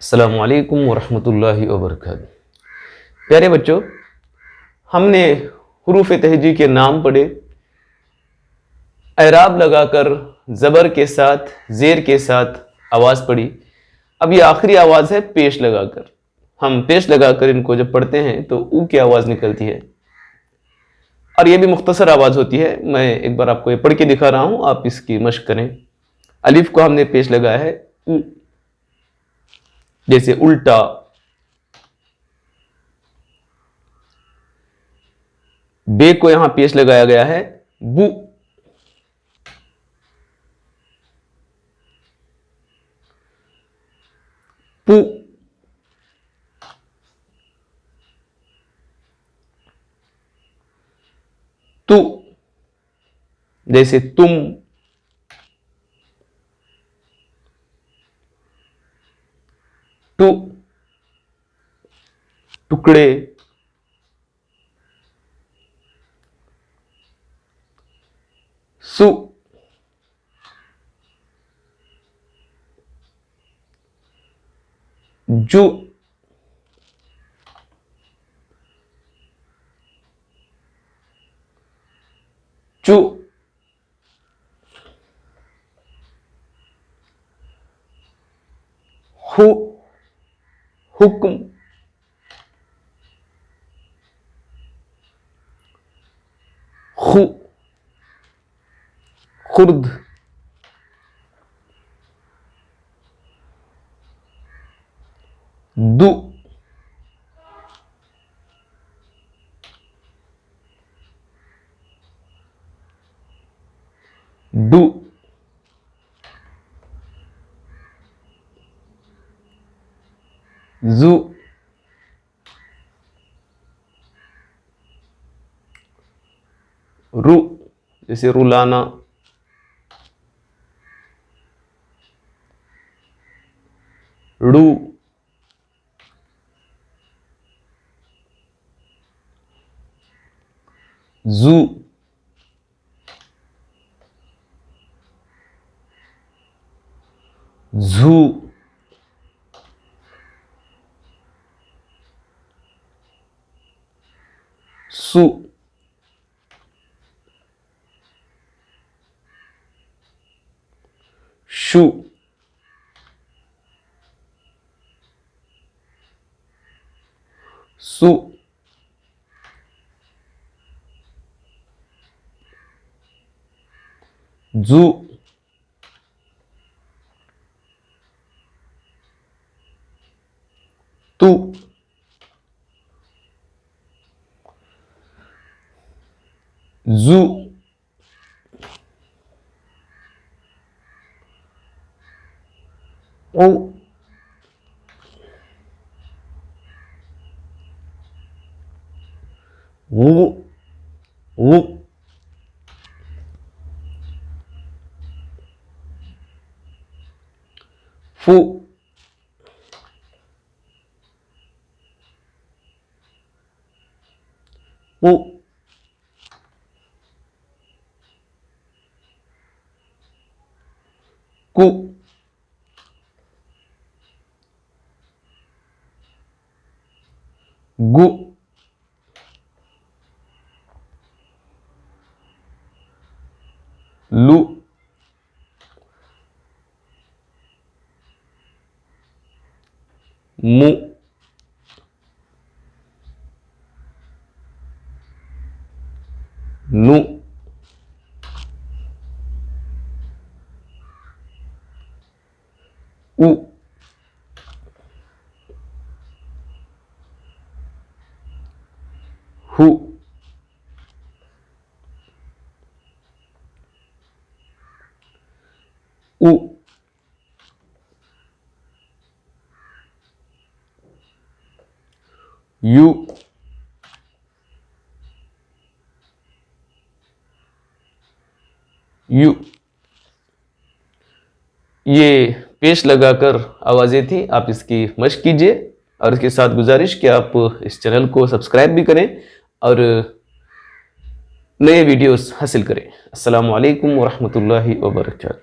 अस्सलामुअलैकुम वरहमतुल्लाहि वबरकातुहू। प्यारे बच्चों, हमने हुरूफ तहजी के नाम पढ़े, एराब लगाकर ज़बर के साथ ज़ेर के साथ आवाज़ पढ़ी। अब ये आखिरी आवाज़ है पेश लगाकर। हम पेश लगाकर इनको जब पढ़ते हैं तो ऊ की आवाज़ निकलती है और ये भी मुख्तसर आवाज़ होती है। मैं एक बार आपको ये पढ़ के दिखा रहा हूँ, आप इसकी मश्क करें। अलिफ को हमने पेश लगाया है ऊ, जैसे उल्टा। बे को यहां पेश लगाया गया है बु। पु। तु, जैसे तुम। टु, टुकड़े। सु, जु। चु, हु, हुक्म। खु, खुर्द। दु, डु। जु, रु, जैसे रुलाना। रू, जू, झू, सु, शु, सु, जू, तु, जू, ओ, वो, वो, फु, उ, कु, गु, लु, मु, नु, उ, हु, उ, यू, यू। ये पेश लगाकर आवाज़ें थी, आप इसकी मश्क कीजिए और इसके साथ गुजारिश कि आप इस चैनल को सब्सक्राइब भी करें और नए वीडियोस हासिल करें। अस्सलामु अलैकुम वरहमतुल्लाहि वबरकातुहू।